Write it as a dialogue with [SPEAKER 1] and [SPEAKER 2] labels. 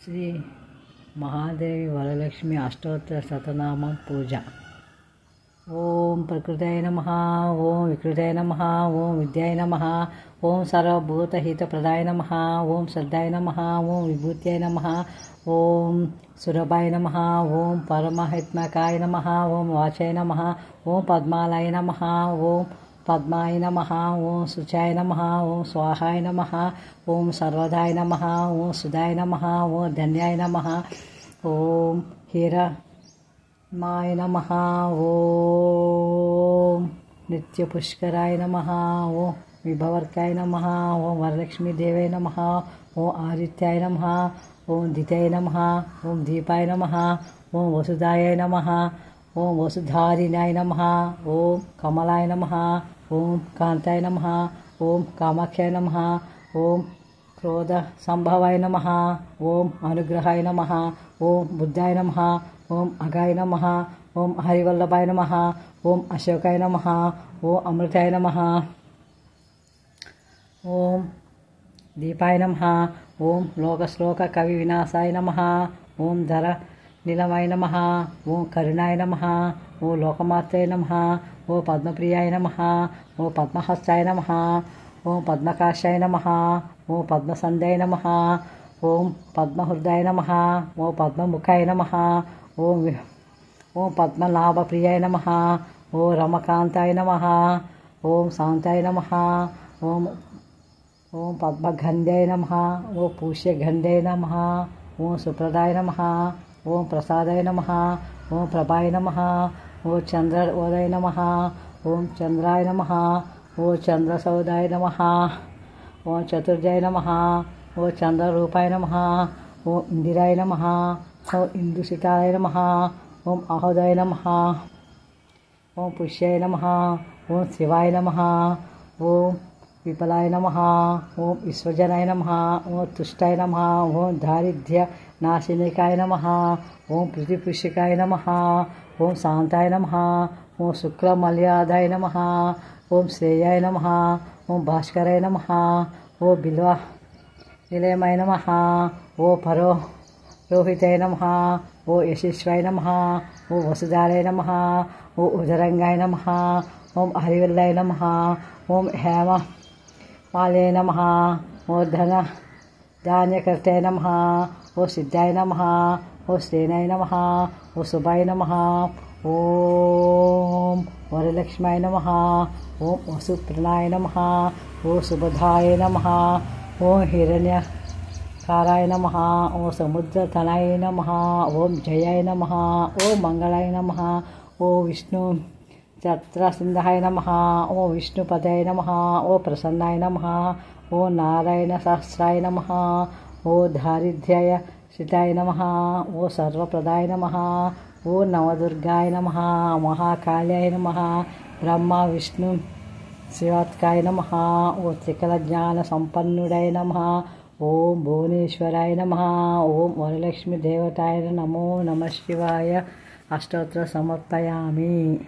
[SPEAKER 1] శ్రీ మహాదేవి వరలక్ష్మి అష్టోత్తర శతనామం పూజ. ఓం ప్రకృతయ నమః, ఓం వికృతయ నమః, ఓం విద్యాయ నమః, ఓం సర్వభూతహితప్రదాయ నమః, ఓం శ్రద్ధాయ నమః, ఓం విభూత్యాయ నమః, ఓం సురభాయ నమః, ఓం పరమహిత్మకాయ నమః, ఓం వాచాయ నమః, ఓం పద్మాలయ నమః, ఓం పద్మాయ నమః, ఓం శుచాయ నమః, ఓం స్వాహాయ నమః, ఓం సర్వదాయ నమః, ఓం సుధాయ నమః, ఓం ధన్యాయ నమః, ఓం హిరణ్మాయ నమః, ఓం నిత్యపుష్కరాయ నమః, ఓం విభవర్కాయ నమః, ఓం వరలక్ష్మీదేవై నమః, ఓం ఆదిత్యాయ నమః, ఓం దిత్యాయ నమః, ఓం దీపాయ నమః, ఓం వసుధాయ నమః, ఓం వసుధారిణాయ నమః, ఓం కమలాయ నమః, ఓం కాంతాయ నమః, ఓం కామాఖ్యాయ నమః, ఓం క్రోధ సంభవాయ నమః, ఓం అనుగ్రహాయ నమః, ఓం బుద్ధాయ నమః, ఓం అగాయ నమః, ఓం హరివల్లభాయ నమః, ఓం అశోకాయ నమః, ఓం అమృతాయ నమః, ఓం దీపాయ నమః, ఓం లోకశ్లోక కవి వినాశాయ నమః, ఓం ధర నీలమాయ నమః, ఓం కరుణాయ నమః, ఓం లోకమాత్రాయ నమః, ఓం పద్మప్రియాయ నమః, ఓం పద్మహస్తాయ నమః, ఓం పద్మకాశాయ నమః, ఓం పద్మసంధ్యాయ నమః, ఓం పద్మహృదయాయ నమః, ఓం పద్మముఖాయ నమః, ఓం పద్మనాభప్రియాయ నమః, ఓం రమకాంతాయ నమః, ఓం శాంతాయ నమః, ఓం పద్మగంధాయ నమః, ఓం పూష్యగంధాయ నమః, ఓం సుప్రదాయ నమః, ఓం ప్రసాదాయ నమః, ఓం ప్రభాయ నమః, ఓం చంద్రోదయ నమః, ఓం చంద్రాయ నమః, ఓం చంద్రసౌదాయ నమః, ఓం చతుర్జాయ నమః, ఓం చంద్రరూపాయ నమః, ఓం ఇందిరాయ నమః, ఓం ఇందుసితాయ నమః, ఓం అహోదాయ నమః, ఓం పుష్యాయ నమః, ఓం శివాయ నమః, ఓం విపలాయ నమః, ఓం విశ్వజనాయ నమః, ఓం తుష్టాయ నమః, ఓం దారిద్ర్య నాశినికాయ నమః, ఓం ప్రతిపుష్యకాయ నమః, ఓం శాంతాయ నమః, ఓం శుక్లమల్యాదాయ నమః, ఓం శ్రేయాయ నమః, ఓం భాస్కరాయ నమః, ఓం బిల్వ నిలయమాయ నమః, ఓం పరోహితాయ నమః, ఓం యశస్వాయ నమః, ఓం వసుధారాయ నమః, ఓం ఉదరంగాయ నమః, ఓం హరివల్లాయ నమః, ఓం హేమమాలయాయ నమః, ఓం ధాన్యకర్తాయ నమః, ఓం సిద్ధాయ నమః, ఓం శ్రేణాయ నమః, ఓం శుభాయ నమః, ఓం వరలక్ష్మాయ నమః, ఓం వసుప్రణాయ నమః, ఓం సుబధాయ నమః, ఓం హిరణ్యకారాయ నమః, ఓం సముద్రతనాయ నమః, ఓం జయాయ నమః, ఓం మంగళాయ నమః, ఓం విష్ణు ఛత్రసింధాయ నమః, ఓం విష్ణుపదాయ నమః, ఓం ప్రసన్నాయ నమః, ఓం నారాయణ సహస్రాయ నమః, ఓం దారిద్ర్యాయ శితాయ నమః, ఓం సర్వప్రదాయ నమః, ఓం నవదుర్గాయ నమః, మహాకాళాయ నమః, బ్రహ్మ విష్ణు శివాత్కాయ నమః, ఓం త్రికల జ్ఞాన సంపన్నుడాయ నమః, ఓం భువనేశ్వరాయ నమః, ఓం వరలక్ష్మి దేవతాయ నమో నమః శివాయ అష్టోత్తర సమర్పయామి.